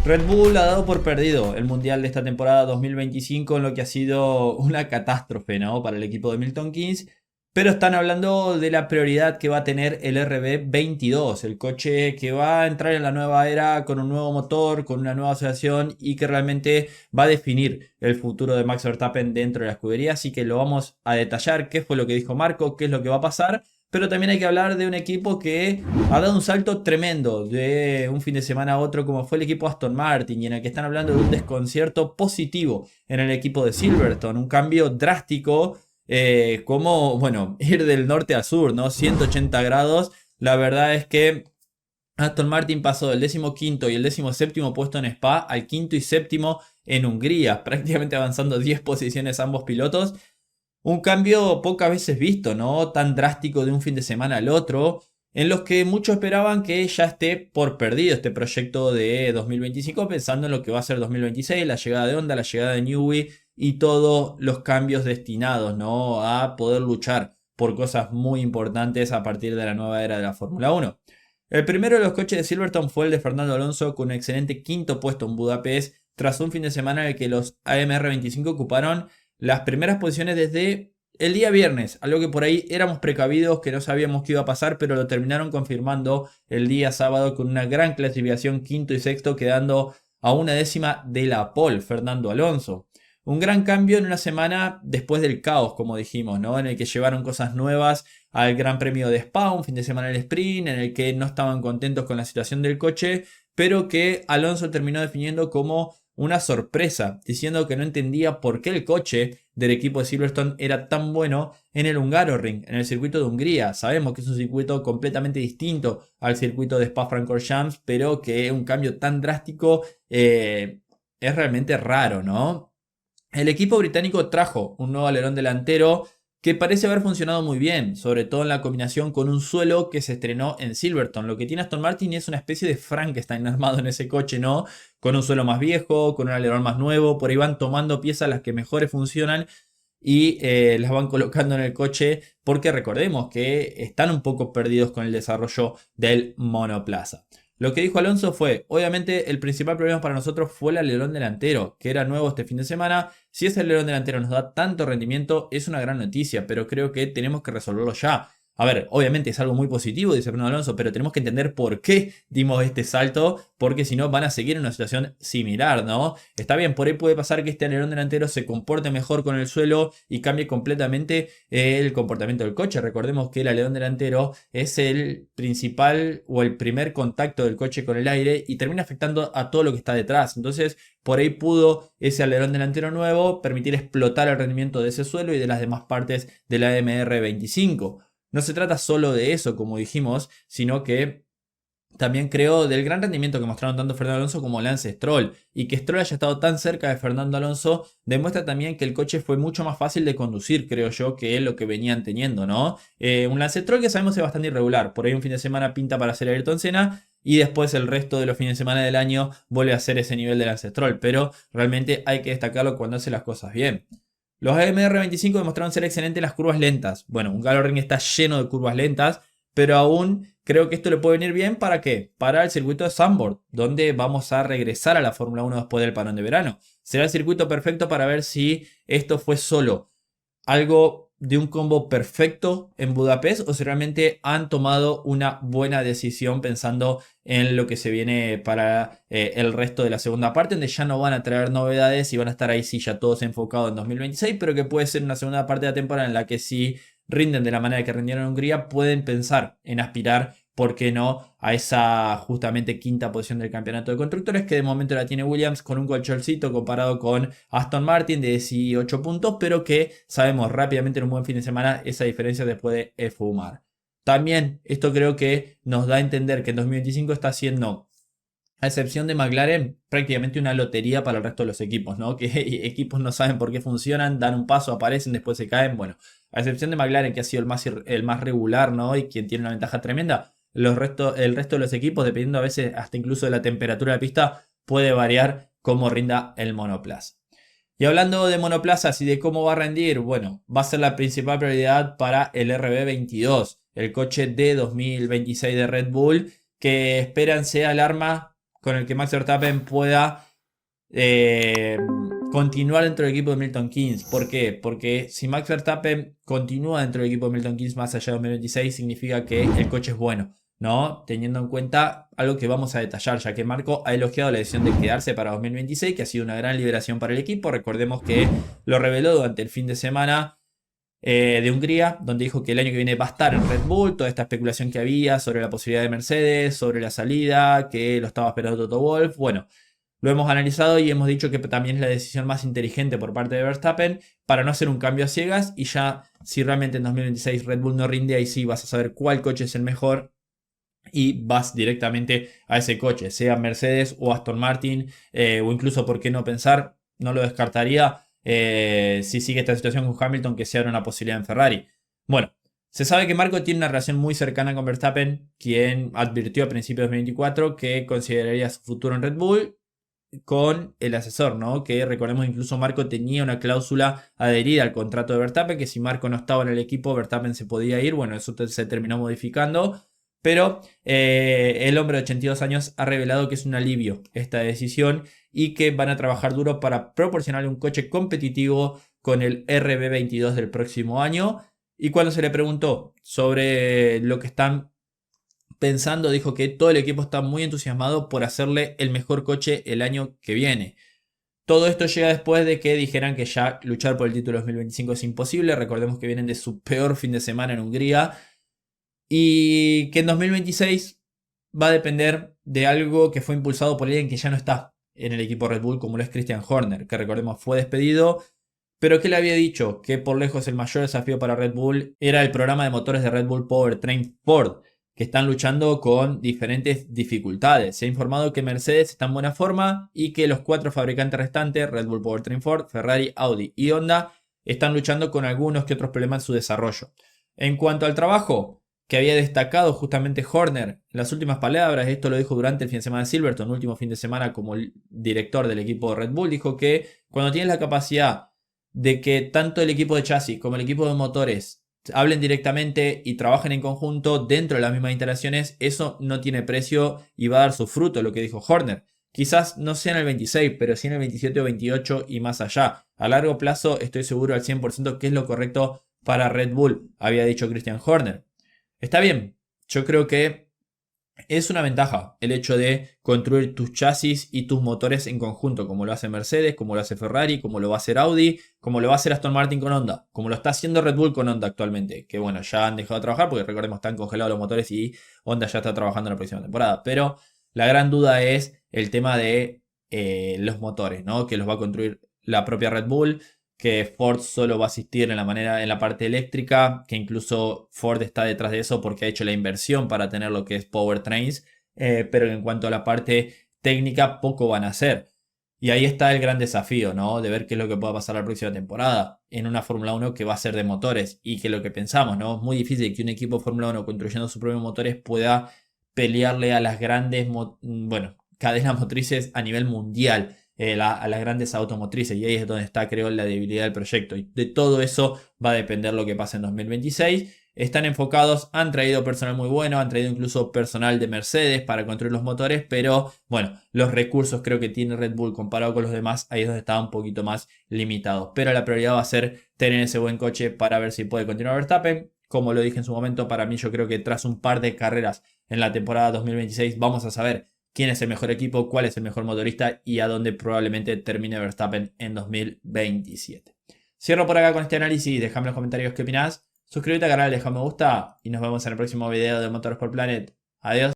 Red Bull ha dado por perdido el Mundial de esta temporada 2025 en lo que ha sido una catástrofe, ¿no? Para el equipo de Milton Keynes. Pero están hablando de la prioridad que va a tener el RB22, el coche que va a entrar en la nueva era con un nuevo motor, con una nueva asociación y que realmente va a definir el futuro de Max Verstappen dentro de la escudería. Así que lo vamos a detallar, qué fue lo que dijo Marco, qué es lo que va a pasar. Pero también hay que hablar de un equipo que ha dado un salto tremendo de un fin de semana a otro, como fue el equipo Aston Martin, y en el que están hablando de un desconcierto positivo en el equipo de Silverstone, un cambio drástico, como, bueno, ir del norte al sur, ¿no? 180 grados. La verdad es que Aston Martin pasó del 15º y el 17º puesto en Spa al quinto y séptimo en Hungría, prácticamente avanzando 10 posiciones ambos pilotos. Un cambio pocas veces visto, ¿no? Tan drástico de un fin de semana al otro, en los que muchos esperaban que ya esté por perdido este proyecto de 2025, pensando en lo que va a ser 2026, la llegada de Honda, la llegada de Newey y todos los cambios destinados, ¿no? A poder luchar por cosas muy importantes a partir de la nueva era de la Fórmula 1. El primero de los coches de Silverstone fue el de Fernando Alonso con un excelente quinto puesto en Budapest, tras un fin de semana en el que los AMR25 ocuparon las primeras posiciones desde el día viernes, algo que por ahí éramos precavidos, que no sabíamos qué iba a pasar, pero lo terminaron confirmando el día sábado con una gran clasificación, quinto y sexto, quedando a una décima de la pole Fernando Alonso. Un gran cambio en una semana después del caos, como dijimos, ¿no? En el que llevaron cosas nuevas al Gran Premio de Spa, un fin de semana del sprint, en el que no estaban contentos con la situación del coche, pero que Alonso terminó definiendo como una sorpresa, diciendo que no entendía por qué el coche del equipo de Silverstone era tan bueno en el Hungaroring, en el circuito de Hungría. Sabemos que es un circuito completamente distinto al circuito de Spa-Francorchamps, pero que un cambio tan drástico es realmente raro, ¿no? El equipo británico trajo un nuevo alerón delantero que parece haber funcionado muy bien, sobre todo en la combinación con un suelo que se estrenó en Silverstone. Lo que tiene Aston Martin es una especie de Frankenstein armado en ese coche, ¿no? Con un suelo más viejo, con un alerón más nuevo, por ahí van tomando piezas las que mejores funcionan y las van colocando en el coche, porque recordemos que están un poco perdidos con el desarrollo del monoplaza. Lo que dijo Alonso fue, obviamente el principal problema para nosotros fue el alerón delantero, que era nuevo este fin de semana. Si ese alerón delantero nos da tanto rendimiento, es una gran noticia, pero creo que tenemos que resolverlo ya. A ver, obviamente es algo muy positivo, dice Fernando Alonso, pero tenemos que entender por qué dimos este salto, porque si no van a seguir en una situación similar, ¿no? Está bien, por ahí puede pasar que este alerón delantero se comporte mejor con el suelo y cambie completamente el comportamiento del coche. Recordemos que el alerón delantero es el principal o el primer contacto del coche con el aire y termina afectando a todo lo que está detrás. Entonces, por ahí pudo ese alerón delantero nuevo permitir explotar el rendimiento de ese suelo y de las demás partes de la MR25. No se trata solo de eso, como dijimos, sino que también creo del gran rendimiento que mostraron tanto Fernando Alonso como Lance Stroll. Y que Stroll haya estado tan cerca de Fernando Alonso demuestra también que el coche fue mucho más fácil de conducir, creo yo, que lo que venían teniendo, ¿no? Un Lance Stroll que sabemos es bastante irregular. Por ahí un fin de semana pinta para ser Ayrton Senna y después el resto de los fines de semana del año vuelve a ser ese nivel de Lance Stroll. Pero realmente hay que destacarlo cuando hace las cosas bien. Los AMR25 demostraron ser excelentes en las curvas lentas. Bueno, un Hungaroring está lleno de curvas lentas, pero aún creo que esto le puede venir bien. ¿Para qué? Para el circuito de Zandvoort, donde vamos a regresar a la Fórmula 1 después del parón de verano. Será el circuito perfecto para ver si esto fue solo algo de un combo perfecto en Budapest o si realmente han tomado una buena decisión pensando en lo que se viene para el resto de la segunda parte, donde ya no van a traer novedades y van a estar ahí sí ya todos enfocados en 2026, pero que puede ser una segunda parte de la temporada en la que si rinden de la manera que rindieron en Hungría, pueden pensar en aspirar, ¿por qué no?, a esa justamente quinta posición del campeonato de constructores, que de momento la tiene Williams con un colchoncito comparado con Aston Martin de 18 puntos, pero que sabemos rápidamente en un buen fin de semana esa diferencia se puede esfumar. También esto creo que nos da a entender que en 2025 está siendo, a excepción de McLaren, prácticamente una lotería para el resto de los equipos, ¿no? Que equipos no saben por qué funcionan, dan un paso, aparecen, después se caen. Bueno, a excepción de McLaren, que ha sido el más regular, ¿no? Y quien tiene una ventaja tremenda, el resto de los equipos, dependiendo a veces hasta incluso de la temperatura de la pista, puede variar cómo rinda el monoplaza. Y hablando de monoplazas y de cómo va a rendir, bueno, va a ser la principal prioridad para el RB22, el coche de 2026 de Red Bull, que esperan sea el arma con el que Max Verstappen pueda continuar dentro del equipo de Milton Keynes. ¿Por qué? Porque si Max Verstappen continúa dentro del equipo de Milton Keynes más allá de 2026, significa que el coche es bueno, ¿no? Teniendo en cuenta algo que vamos a detallar, ya que Marco ha elogiado la decisión de quedarse para 2026, que ha sido una gran liberación para el equipo. Recordemos que lo reveló durante el fin de semana de Hungría, donde dijo que el año que viene va a estar en Red Bull. Toda esta especulación que había sobre la posibilidad de Mercedes, sobre la salida, que lo estaba esperando Toto Wolff. Bueno, lo hemos analizado y hemos dicho que también es la decisión más inteligente por parte de Verstappen para no hacer un cambio a ciegas, y ya si realmente en 2026 Red Bull no rinde, ahí sí vas a saber cuál coche es el mejor y vas directamente a ese coche, sea Mercedes o Aston Martin, o incluso, ¿por qué no pensar? No lo descartaría, si sigue esta situación con Hamilton, que sea una posibilidad en Ferrari. Bueno, se sabe que Marco tiene una relación muy cercana con Verstappen, quien advirtió a principios de 2024 que consideraría su futuro en Red Bull con el asesor, ¿no? Que recordemos, incluso Marco tenía una cláusula adherida al contrato de Verstappen, que si Marco no estaba en el equipo, Verstappen se podía ir. Bueno, eso se terminó modificando, pero el hombre de 82 años ha revelado que es un alivio esta decisión y que van a trabajar duro para proporcionarle un coche competitivo con el RB22 del próximo año. Y cuando se le preguntó sobre lo que están pensando, dijo que todo el equipo está muy entusiasmado por hacerle el mejor coche el año que viene. Todo esto llega después de que dijeran que ya luchar por el título 2025 es imposible. Recordemos que vienen de su peor fin de semana en Hungría y que en 2026 va a depender de algo que fue impulsado por alguien que ya no está en el equipo Red Bull, como lo es Christian Horner, que recordemos fue despedido, pero que le había dicho que por lejos el mayor desafío para Red Bull era el programa de motores de Red Bull Powertrain Ford, que están luchando con diferentes dificultades. Se ha informado que Mercedes está en buena forma y que los 4 fabricantes restantes, Red Bull Powertrain Ford, Ferrari, Audi y Honda, están luchando con algunos que otros problemas en su desarrollo. En cuanto al trabajo que había destacado justamente Horner en las últimas palabras, esto lo dijo durante el fin de semana de Silverstone, el último fin de semana como el director del equipo de Red Bull, dijo que cuando tienes la capacidad de que tanto el equipo de chasis como el equipo de motores hablen directamente y trabajen en conjunto dentro de las mismas instalaciones, eso no tiene precio y va a dar su fruto, lo que dijo Horner. Quizás no sea en el 26, pero sí en el 27 o 28 y más allá. A largo plazo estoy seguro al 100% que es lo correcto para Red Bull, había dicho Christian Horner. Está bien, yo creo que es una ventaja el hecho de construir tus chasis y tus motores en conjunto, como lo hace Mercedes, como lo hace Ferrari, como lo va a hacer Audi, como lo va a hacer Aston Martin con Honda, como lo está haciendo Red Bull con Honda actualmente, que bueno, ya han dejado de trabajar porque recordemos están congelados los motores y Honda ya está trabajando en la próxima temporada, pero la gran duda es el tema de los motores, ¿no? Que los va a construir la propia Red Bull, que Ford solo va a asistir en la parte eléctrica, que incluso Ford está detrás de eso porque ha hecho la inversión para tener lo que es powertrains, pero en cuanto a la parte técnica poco van a hacer. Y ahí está el gran desafío, ¿no? De ver qué es lo que pueda pasar la próxima temporada en una Fórmula 1 que va a ser de motores y que lo que pensamos, ¿no? Es muy difícil que un equipo de Fórmula 1 construyendo sus propios motores pueda pelearle a las grandes, cadenas motrices a nivel mundial, a las grandes automotrices, y ahí es donde está, creo, la debilidad del proyecto, y de todo eso va a depender lo que pase en 2026. Están enfocados, han traído personal muy bueno, han traído incluso personal de Mercedes para construir los motores, pero bueno, los recursos creo que tiene Red Bull comparado con los demás, ahí es donde está un poquito más limitado, pero la prioridad va a ser tener ese buen coche para ver si puede continuar Verstappen. Como lo dije en su momento, para mí yo creo que tras un par de carreras en la temporada 2026 vamos a saber quién es el mejor equipo, cuál es el mejor motorista y a dónde probablemente termine Verstappen en 2027. Cierro por acá con este análisis, déjame en los comentarios qué opinás, suscríbete al canal, deja me gusta y nos vemos en el próximo video de Motorsport Planet. Adiós.